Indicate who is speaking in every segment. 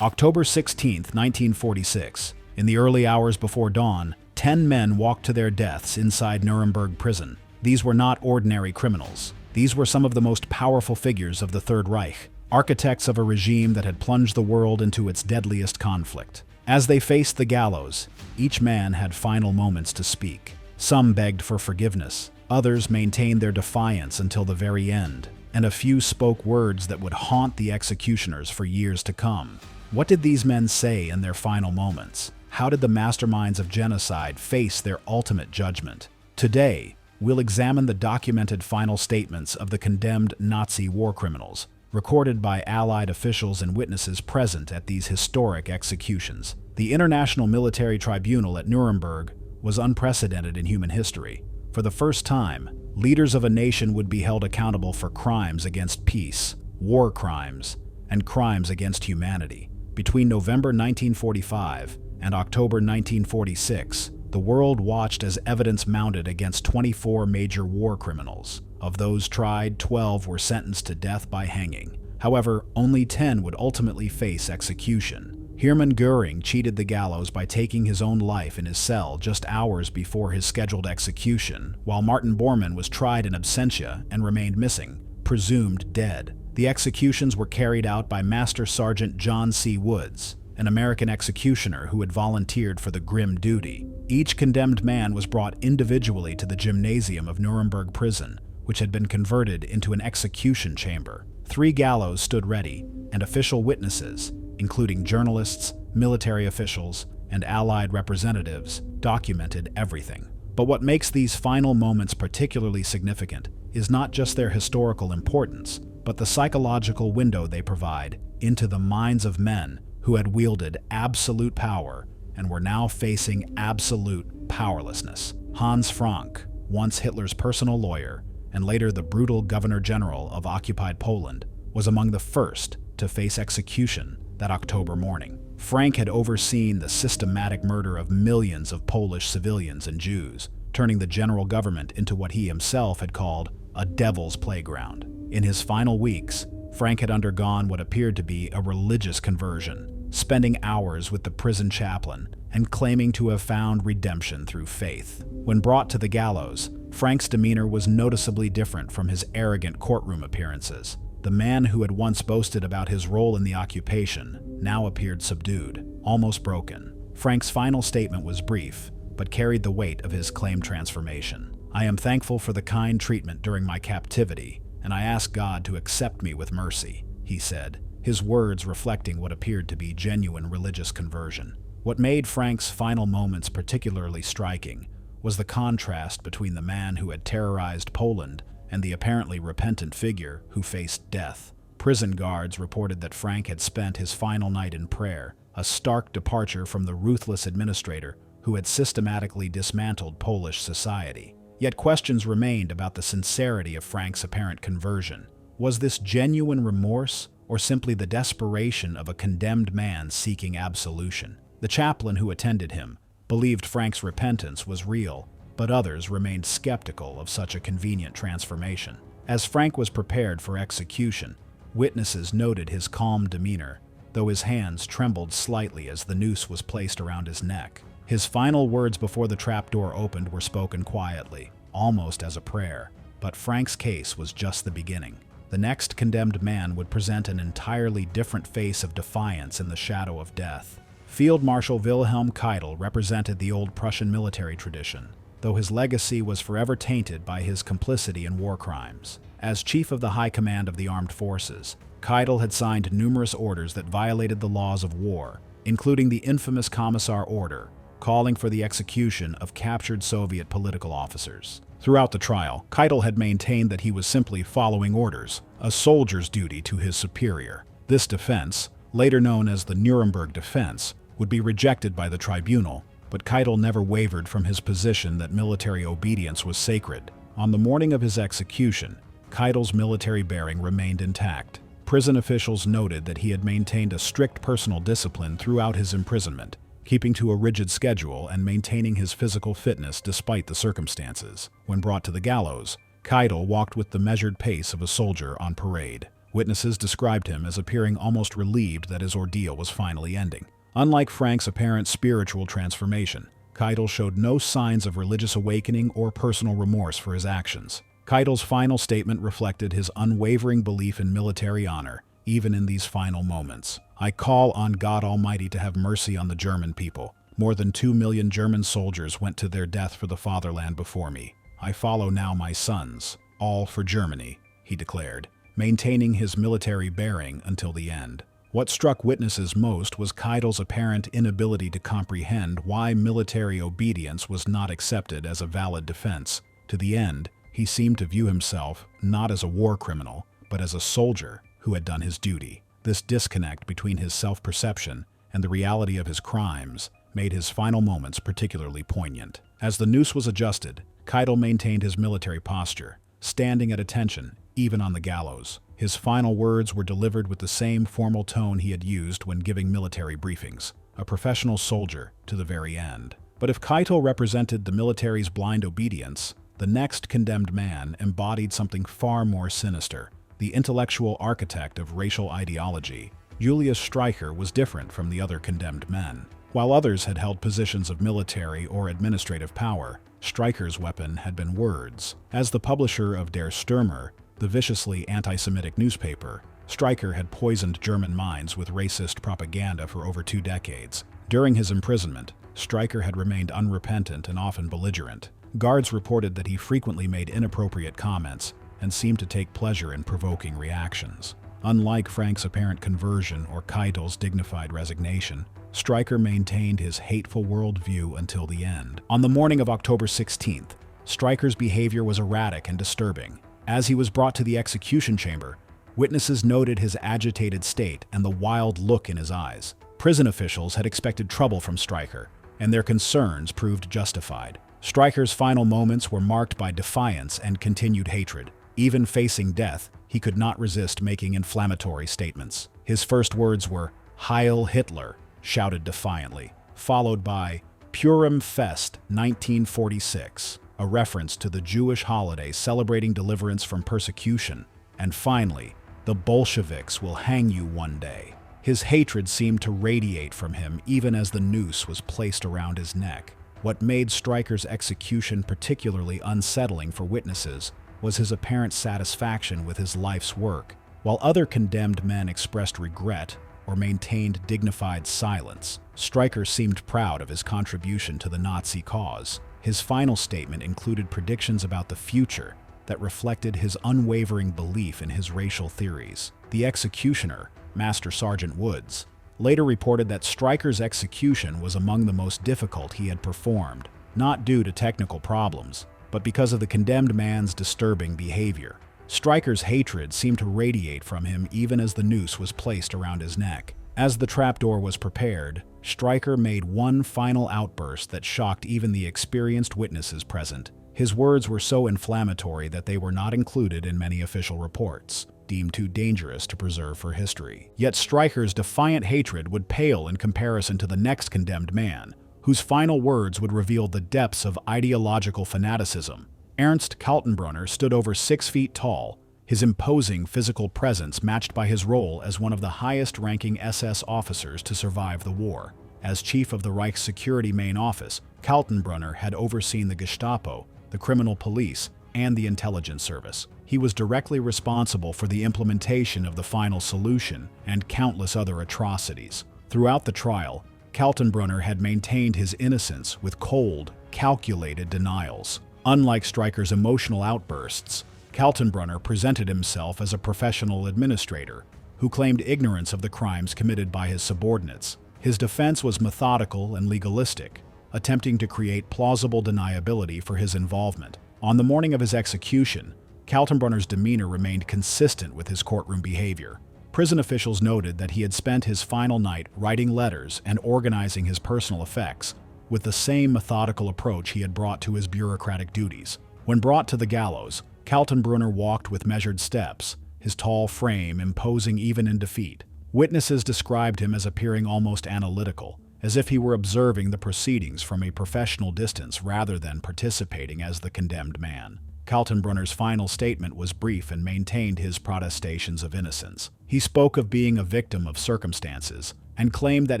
Speaker 1: October 16, 1946. In the early hours before dawn, 10 men walked to their deaths inside Nuremberg Prison. These were not ordinary criminals. These were some of the most powerful figures of the Third Reich, architects of a regime that had plunged the world into its deadliest conflict. As they faced the gallows, each man had final moments to speak. Some begged for forgiveness, others maintained their defiance until the very end, and a few spoke words that would haunt the executioners for years to come. What did these men say in their final moments? How did the masterminds of genocide face their ultimate judgment? Today, we'll examine the documented final statements of the condemned Nazi war criminals, recorded by Allied officials and witnesses present at these historic executions. The International Military Tribunal at Nuremberg was unprecedented in human history. For the first time, leaders of a nation would be held accountable for crimes against peace, war crimes, and crimes against humanity. Between November 1945 and October 1946, the world watched as evidence mounted against 24 major war criminals. Of those tried, 12 were sentenced to death by hanging. However, only 10 would ultimately face execution. Hermann Göring cheated the gallows by taking his own life in his cell just hours before his scheduled execution, while Martin Bormann was tried in absentia and remained missing, presumed dead. The executions were carried out by Master Sergeant John C. Woods, an American executioner who had volunteered for the grim duty. Each condemned man was brought individually to the gymnasium of Nuremberg Prison, which had been converted into an execution chamber. 3 gallows stood ready, and official witnesses, including journalists, military officials, and Allied representatives, documented everything. But what makes these final moments particularly significant is not just their historical importance, but the psychological window they provide into the minds of men who had wielded absolute power and were now facing absolute powerlessness. Hans Frank, once Hitler's personal lawyer and later the brutal governor-general of occupied Poland, was among the first to face execution that October morning. Frank had overseen the systematic murder of millions of Polish civilians and Jews, turning the general government into what he himself had called a devil's playground. In his final weeks, Frank had undergone what appeared to be a religious conversion, spending hours with the prison chaplain and claiming to have found redemption through faith. When brought to the gallows, Frank's demeanor was noticeably different from his arrogant courtroom appearances. The man who had once boasted about his role in the occupation now appeared subdued, almost broken. Frank's final statement was brief, but carried the weight of his claimed transformation. "I am thankful for the kind treatment during my captivity, and I ask God to accept me with mercy," he said, his words reflecting what appeared to be genuine religious conversion. What made Frank's final moments particularly striking was the contrast between the man who had terrorized Poland and the apparently repentant figure who faced death. Prison guards reported that Frank had spent his final night in prayer, a stark departure from the ruthless administrator who had systematically dismantled Polish society. Yet questions remained about the sincerity of Frank's apparent conversion. Was this genuine remorse, or simply the desperation of a condemned man seeking absolution? The chaplain who attended him believed Frank's repentance was real, but others remained skeptical of such a convenient transformation. As Frank was prepared for execution, witnesses noted his calm demeanor, though his hands trembled slightly as the noose was placed around his neck. His final words before the trapdoor opened were spoken quietly, almost as a prayer, but Frank's case was just the beginning. The next condemned man would present an entirely different face of defiance in the shadow of death. Field Marshal Vilhelm Kaidle represented the old Prussian military tradition, though his legacy was forever tainted by his complicity in war crimes. As chief of the High Command of the Armed Forces, Kaidle had signed numerous orders that violated the laws of war, including the infamous Commissar Order, calling for the execution of captured Soviet political officers. Throughout the trial, Kaidle had maintained that he was simply following orders, a soldier's duty to his superior. This defense, later known as the Nuremberg defense, would be rejected by the tribunal, but Kaidle never wavered from his position that military obedience was sacred. On the morning of his execution, Kaidle's military bearing remained intact. Prison officials noted that he had maintained a strict personal discipline throughout his imprisonment, keeping to a rigid schedule and maintaining his physical fitness despite the circumstances. When brought to the gallows, Kaidle walked with the measured pace of a soldier on parade. Witnesses described him as appearing almost relieved that his ordeal was finally ending. Unlike Frank's apparent spiritual transformation, Kaidle showed no signs of religious awakening or personal remorse for his actions. Kaidle's final statement reflected his unwavering belief in military honor, even in these final moments. "I call on God Almighty to have mercy on the German people. More than 2 million German soldiers went to their death for the fatherland before me. I follow now my sons, all for Germany," he declared, maintaining his military bearing until the end. What struck witnesses most was Kaidle's apparent inability to comprehend why military obedience was not accepted as a valid defense. To the end, he seemed to view himself not as a war criminal, but as a soldier who had done his duty. This disconnect between his self-perception and the reality of his crimes made his final moments particularly poignant. As the noose was adjusted, Kaidle maintained his military posture, standing at attention even on the gallows. His final words were delivered with the same formal tone he had used when giving military briefings, a professional soldier to the very end. But if Kaidle represented the military's blind obedience, the next condemned man embodied something far more sinister. The intellectual architect of racial ideology, Julius Streicher, was different from the other condemned men. While others had held positions of military or administrative power, Streicher's weapon had been words. As the publisher of Der Stürmer, the viciously anti-Semitic newspaper, Streicher had poisoned German minds with racist propaganda for over 2 decades. During his imprisonment, Streicher had remained unrepentant and often belligerent. Guards reported that he frequently made inappropriate comments and seemed to take pleasure in provoking reactions. Unlike Frank's apparent conversion or Kaidle's dignified resignation, Streicher maintained his hateful worldview until the end. On the morning of October 16th, Streicher's behavior was erratic and disturbing. As he was brought to the execution chamber, witnesses noted his agitated state and the wild look in his eyes. Prison officials had expected trouble from Streicher, and their concerns proved justified. Streicher's final moments were marked by defiance and continued hatred. Even facing death, he could not resist making inflammatory statements. His first words were, "Heil Hitler," shouted defiantly, followed by Purim Fest 1946, a reference to the Jewish holiday celebrating deliverance from persecution, and finally, "The Bolsheviks will hang you one day." His hatred seemed to radiate from him even as the noose was placed around his neck. What made Streicher's execution particularly unsettling for witnesses was his apparent satisfaction with his life's work. While other condemned men expressed regret or maintained dignified silence, Streicher seemed proud of his contribution to the Nazi cause. His final statement included predictions about the future that reflected his unwavering belief in his racial theories. The executioner, Master Sergeant Woods, later reported that Streicher's execution was among the most difficult he had performed, not due to technical problems, but because of the condemned man's disturbing behavior. Streicher's hatred seemed to radiate from him even as the noose was placed around his neck. As the trapdoor was prepared, Streicher made one final outburst that shocked even the experienced witnesses present. His words were so inflammatory that they were not included in many official reports, deemed too dangerous to preserve for history. Yet Streicher's defiant hatred would pale in comparison to the next condemned man, whose final words would reveal the depths of ideological fanaticism. Ernst Kaltenbrunner stood over 6 feet tall, his imposing physical presence matched by his role as one of the highest-ranking SS officers to survive the war. As chief of the Reich's security main office, Kaltenbrunner had overseen the Gestapo, the criminal police, and the intelligence service. He was directly responsible for the implementation of the final solution and countless other atrocities. Throughout the trial, Kaltenbrunner had maintained his innocence with cold, calculated denials. Unlike Streicher's emotional outbursts, Kaltenbrunner presented himself as a professional administrator who claimed ignorance of the crimes committed by his subordinates. His defense was methodical and legalistic, attempting to create plausible deniability for his involvement. On the morning of his execution, Kaltenbrunner's demeanor remained consistent with his courtroom behavior. Prison officials noted that he had spent his final night writing letters and organizing his personal effects with the same methodical approach he had brought to his bureaucratic duties. When brought to the gallows, Kaltenbrunner walked with measured steps, his tall frame imposing even in defeat. Witnesses described him as appearing almost analytical, as if he were observing the proceedings from a professional distance rather than participating as the condemned man. Kaltenbrunner's final statement was brief and maintained his protestations of innocence. He spoke of being a victim of circumstances and claimed that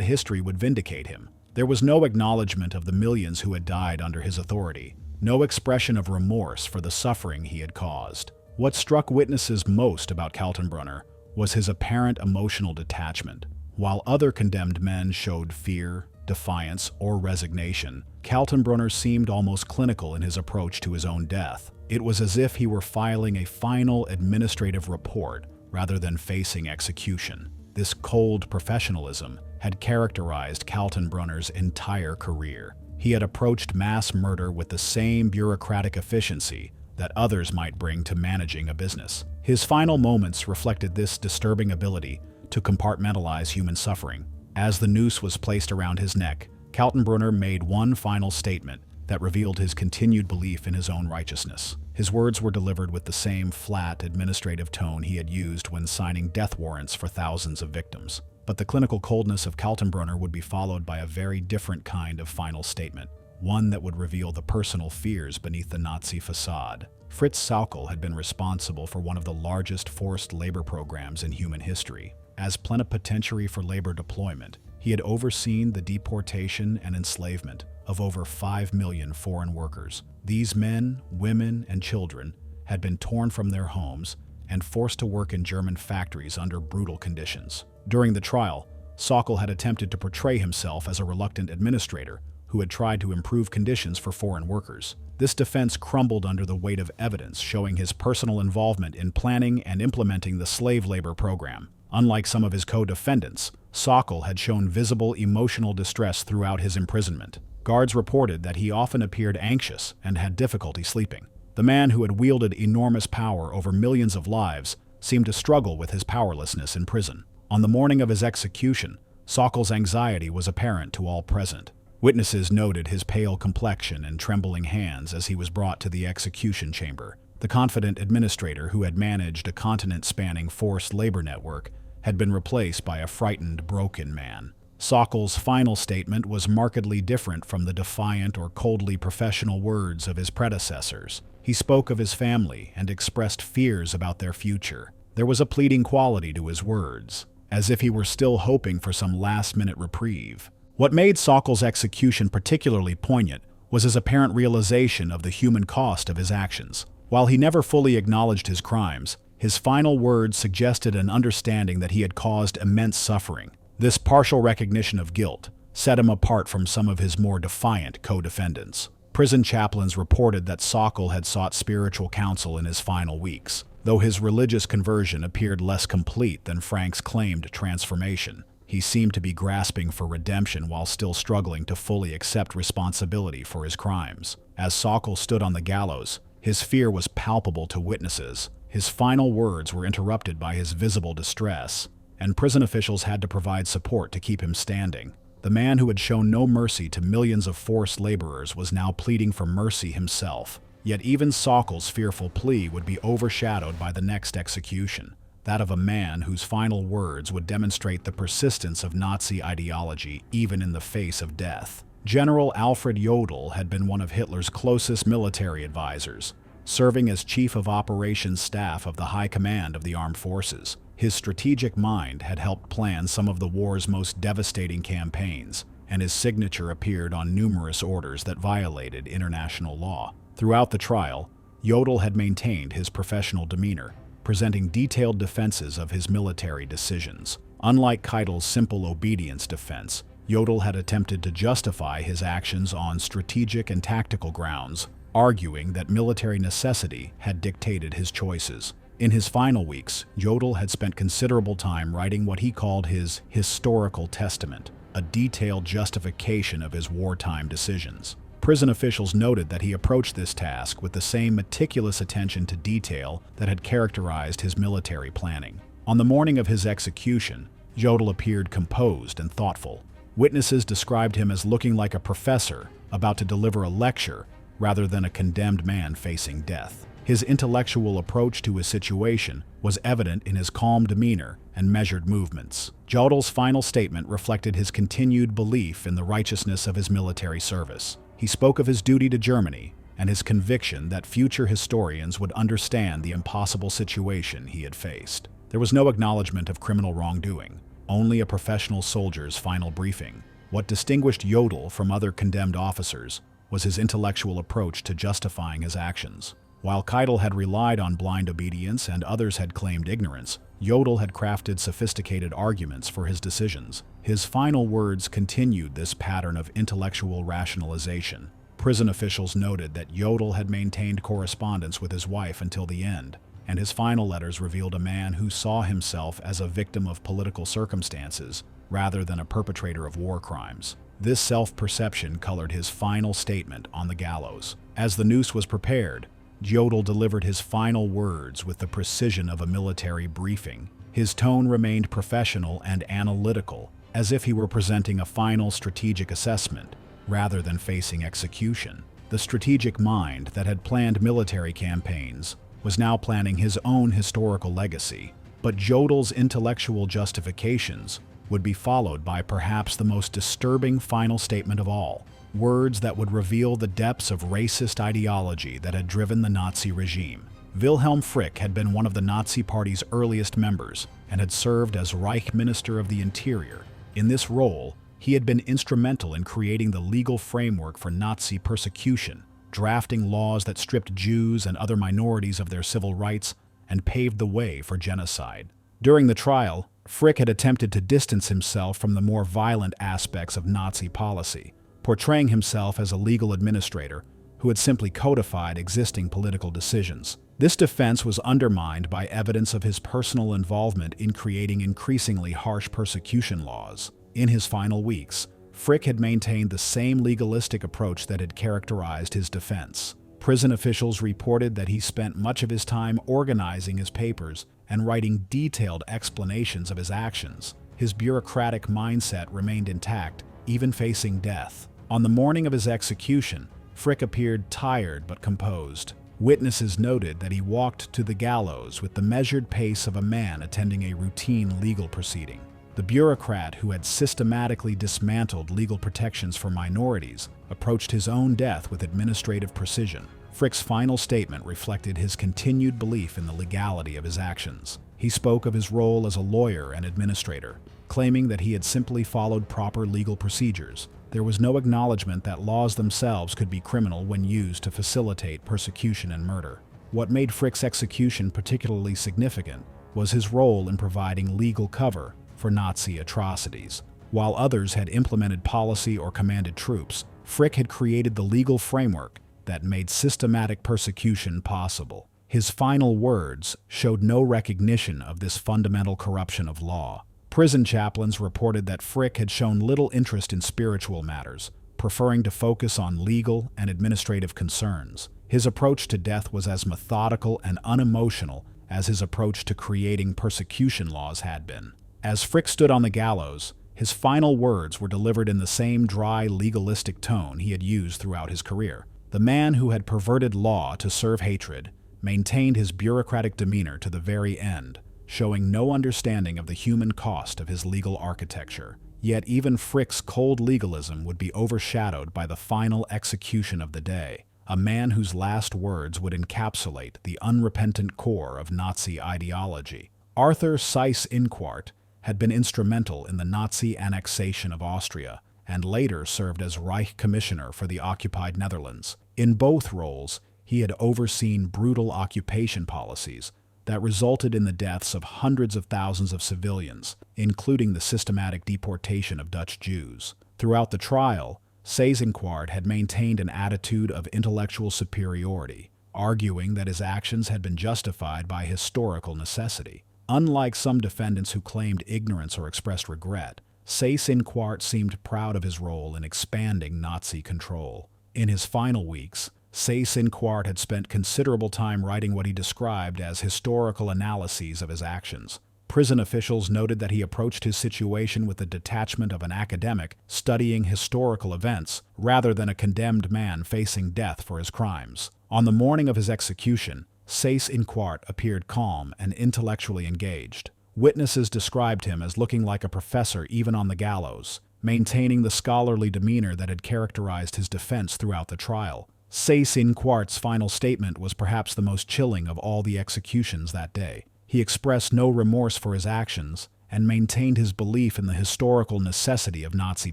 Speaker 1: history would vindicate him. There was no acknowledgement of the millions who had died under his authority, no expression of remorse for the suffering he had caused. What struck witnesses most about Kaltenbrunner was his apparent emotional detachment. While other condemned men showed fear, defiance, or resignation, Kaltenbrunner seemed almost clinical in his approach to his own death. It was as if he were filing a final administrative report rather than facing execution. This cold professionalism had characterized Kaltenbrunner's entire career. He had approached mass murder with the same bureaucratic efficiency that others might bring to managing a business. His final moments reflected this disturbing ability to compartmentalize human suffering. As the noose was placed around his neck, Kaltenbrunner made one final statement that revealed his continued belief in his own righteousness. His words were delivered with the same flat, administrative tone he had used when signing death warrants for thousands of victims. But the clinical coldness of Kaltenbrunner would be followed by a very different kind of final statement, one that would reveal the personal fears beneath the Nazi facade. Fritz Schulz had been responsible for one of the largest forced labor programs in human history. As plenipotentiary for labor deployment, he had overseen the deportation and enslavement of over 5 million foreign workers. These men, women, and children had been torn from their homes and forced to work in German factories under brutal conditions. During the trial, Schulz had attempted to portray himself as a reluctant administrator who had tried to improve conditions for foreign workers. This defense crumbled under the weight of evidence showing his personal involvement in planning and implementing the slave labor program. Unlike some of his co-defendants, Schulz had shown visible emotional distress throughout his imprisonment. Guards reported that he often appeared anxious and had difficulty sleeping. The man who had wielded enormous power over millions of lives seemed to struggle with his powerlessness in prison. On the morning of his execution, Schulz's anxiety was apparent to all present. Witnesses noted his pale complexion and trembling hands as he was brought to the execution chamber. The confident administrator who had managed a continent-spanning forced labor network had been replaced by a frightened, broken man. Schulz's final statement was markedly different from the defiant or coldly professional words of his predecessors. He spoke of his family and expressed fears about their future. There was a pleading quality to his words, as if he were still hoping for some last-minute reprieve. What made Schulz's execution particularly poignant was his apparent realization of the human cost of his actions. While he never fully acknowledged his crimes, his final words suggested an understanding that he had caused immense suffering. This partial recognition of guilt set him apart from some of his more defiant co-defendants. Prison chaplains reported that Schulz had sought spiritual counsel in his final weeks, though his religious conversion appeared less complete than Frank's claimed transformation. He seemed to be grasping for redemption while still struggling to fully accept responsibility for his crimes. As Schulz stood on the gallows, his fear was palpable to witnesses. His final words were interrupted by his visible distress, and prison officials had to provide support to keep him standing. The man who had shown no mercy to millions of forced laborers was now pleading for mercy himself. Yet even Schulz's fearful plea would be overshadowed by the next execution, that of a man whose final words would demonstrate the persistence of Nazi ideology even in the face of death. General Alfred Jodel had been one of Hitler's closest military advisors, serving as chief of operations staff of the High Command of the Armed Forces. His strategic mind had helped plan some of the war's most devastating campaigns, and his signature appeared on numerous orders that violated international law. Throughout the trial, Jodel had maintained his professional demeanor, presenting detailed defenses of his military decisions. Unlike Kaidle's simple obedience defense, Jodel had attempted to justify his actions on strategic and tactical grounds, arguing that military necessity had dictated his choices. In his final weeks, Jodel had spent considerable time writing what he called his historical testament, a detailed justification of his wartime decisions. Prison officials noted that he approached this task with the same meticulous attention to detail that had characterized his military planning. On the morning of his execution, Jodel appeared composed and thoughtful. Witnesses described him as looking like a professor about to deliver a lecture rather than a condemned man facing death. His intellectual approach to his situation was evident in his calm demeanor and measured movements. Jodel's final statement reflected his continued belief in the righteousness of his military service. He spoke of his duty to Germany and his conviction that future historians would understand the impossible situation he had faced. There was no acknowledgement of criminal wrongdoing, only a professional soldier's final briefing. What distinguished Jodel from other condemned officers was his intellectual approach to justifying his actions. While Kaidle had relied on blind obedience and others had claimed ignorance, Jodel had crafted sophisticated arguments for his decisions. His final words continued this pattern of intellectual rationalization. Prison officials noted that Jodel had maintained correspondence with his wife until the end, and his final letters revealed a man who saw himself as a victim of political circumstances rather than a perpetrator of war crimes. This self-perception colored his final statement on the gallows. As the noose was prepared, Jodel delivered his final words with the precision of a military briefing. His tone remained professional and analytical, as if he were presenting a final strategic assessment rather than facing execution. The strategic mind that had planned military campaigns was now planning his own historical legacy, but Jodel's intellectual justifications would be followed by perhaps the most disturbing final statement of all. Words that would reveal the depths of racist ideology that had driven the Nazi regime. Wilhelm Frick had been one of the Nazi Party's earliest members and had served as Reich Minister of the Interior. In this role, he had been instrumental in creating the legal framework for Nazi persecution, drafting laws that stripped Jews and other minorities of their civil rights and paved the way for genocide. During the trial, Frick had attempted to distance himself from the more violent aspects of Nazi policy, portraying himself as a legal administrator who had simply codified existing political decisions. This defense was undermined by evidence of his personal involvement in creating increasingly harsh persecution laws. In his final weeks, Frick had maintained the same legalistic approach that had characterized his defense. Prison officials reported that he spent much of his time organizing his papers and writing detailed explanations of his actions. His bureaucratic mindset remained intact, even facing death. On the morning of his execution, Frick appeared tired but composed. Witnesses noted that he walked to the gallows with the measured pace of a man attending a routine legal proceeding. The bureaucrat who had systematically dismantled legal protections for minorities approached his own death with administrative precision. Frick's final statement reflected his continued belief in the legality of his actions. He spoke of his role as a lawyer and administrator, claiming that he had simply followed proper legal procedures. There was no acknowledgement that laws themselves could be criminal when used to facilitate persecution and murder. What made Frick's execution particularly significant was his role in providing legal cover for Nazi atrocities. While others had implemented policy or commanded troops, Frick had created the legal framework that made systematic persecution possible. His final words showed no recognition of this fundamental corruption of law. Prison chaplains reported that Frick had shown little interest in spiritual matters, preferring to focus on legal and administrative concerns. His approach to death was as methodical and unemotional as his approach to creating persecution laws had been. As Frick stood on the gallows, his final words were delivered in the same dry, legalistic tone he had used throughout his career. The man who had perverted law to serve hatred maintained his bureaucratic demeanor to the very end, showing no understanding of the human cost of his legal architecture. Yet even Frick's cold legalism would be overshadowed by the final execution of the day, a man whose last words would encapsulate the unrepentant core of Nazi ideology. Arthur Seinquart had been instrumental in the Nazi annexation of Austria and later served as Reich Commissioner for the occupied Netherlands. In both roles, he had overseen brutal occupation policies that resulted in the deaths of hundreds of thousands of civilians, including the systematic deportation of Dutch Jews. Throughout the trial, Seinquart had maintained an attitude of intellectual superiority, arguing that his actions had been justified by historical necessity. Unlike some defendants who claimed ignorance or expressed regret, Seinquart seemed proud of his role in expanding Nazi control. In his final weeks, Seinquart had spent considerable time writing what he described as historical analyses of his actions. Prison officials noted that he approached his situation with the detachment of an academic studying historical events rather than a condemned man facing death for his crimes. On the morning of his execution, Seinquart appeared calm and intellectually engaged. Witnesses described him as looking like a professor even on the gallows, maintaining the scholarly demeanor that had characterized his defense throughout the trial. Seinquart's final statement was perhaps the most chilling of all the executions that day. He expressed no remorse for his actions and maintained his belief in the historical necessity of Nazi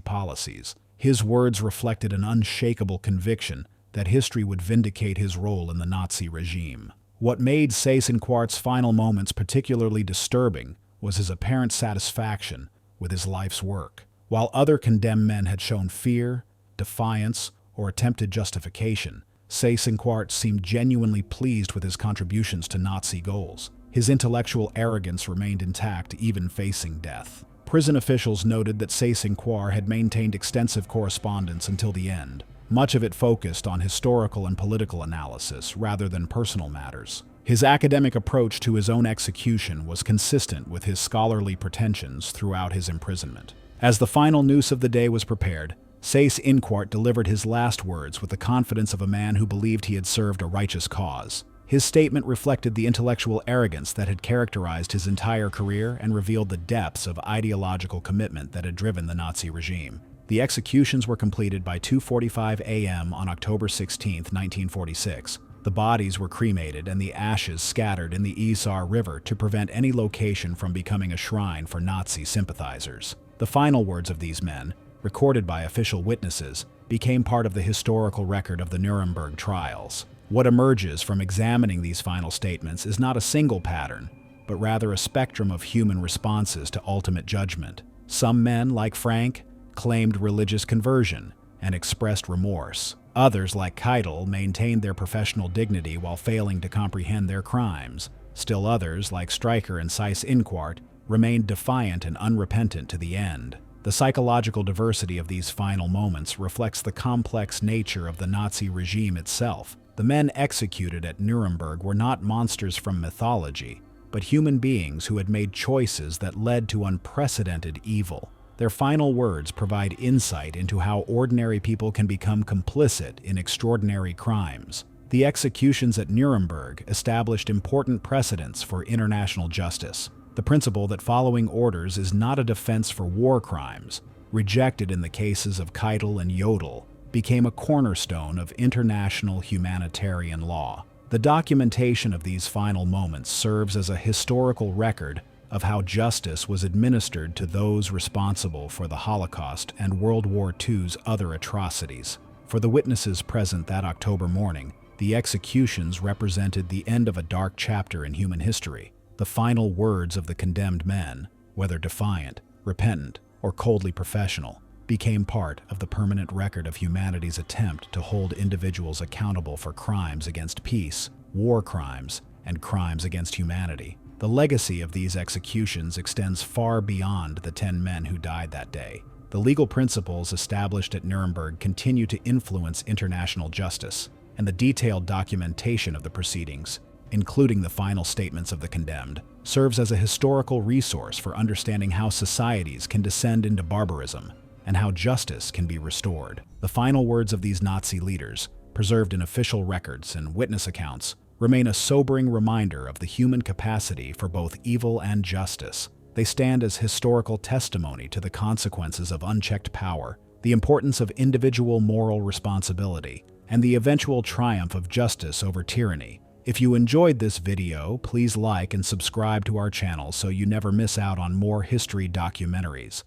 Speaker 1: policies. His words reflected an unshakable conviction that history would vindicate his role in the Nazi regime. What made Seinquart's final moments particularly disturbing was his apparent satisfaction with his life's work. While other condemned men had shown fear, defiance, or attempted justification, Seinquart seemed genuinely pleased with his contributions to Nazi goals. His intellectual arrogance remained intact even facing death. Prison officials noted that Seinquart had maintained extensive correspondence until the end. Much of it focused on historical and political analysis rather than personal matters. His academic approach to his own execution was consistent with his scholarly pretensions throughout his imprisonment. As the final noose of the day was prepared, Seinquart delivered his last words with the confidence of a man who believed he had served a righteous cause. His statement reflected the intellectual arrogance that had characterized his entire career and revealed the depths of ideological commitment that had driven the Nazi regime. The executions were completed by 2:45 a.m. on October 16, 1946. The bodies were cremated and the ashes scattered in the Isar River to prevent any location from becoming a shrine for Nazi sympathizers. The final words of these men, recorded by official witnesses, became part of the historical record of the Nuremberg trials. What emerges from examining these final statements is not a single pattern, but rather a spectrum of human responses to ultimate judgment. Some men, like Frank, claimed religious conversion and expressed remorse. Others, like Kaidle, maintained their professional dignity while failing to comprehend their crimes. Still others, like Streicher and Seinquart, remained defiant and unrepentant to the end. The psychological diversity of these final moments reflects the complex nature of the Nazi regime itself. The men executed at Nuremberg were not monsters from mythology, but human beings who had made choices that led to unprecedented evil. Their final words provide insight into how ordinary people can become complicit in extraordinary crimes. The executions at Nuremberg established important precedents for international justice. The principle that following orders is not a defense for war crimes, rejected in the cases of Kaidle and Jodel, became a cornerstone of international humanitarian law. The documentation of these final moments serves as a historical record of how justice was administered to those responsible for the Holocaust and World War II's other atrocities. For the witnesses present that October morning, the executions represented the end of a dark chapter in human history. The final words of the condemned men, whether defiant, repentant, or coldly professional, became part of the permanent record of humanity's attempt to hold individuals accountable for crimes against peace, war crimes, and crimes against humanity. The legacy of these executions extends far beyond the 10 men who died that day. The legal principles established at Nuremberg continue to influence international justice, and the detailed documentation of the proceedings, including the final statements of the condemned, serves as a historical resource for understanding how societies can descend into barbarism and how justice can be restored. The final words of these Nazi leaders, preserved in official records and witness accounts, remain a sobering reminder of the human capacity for both evil and justice. They stand as historical testimony to the consequences of unchecked power, the importance of individual moral responsibility, and the eventual triumph of justice over tyranny. If you enjoyed this video, please like and subscribe to our channel so you never miss out on more history documentaries.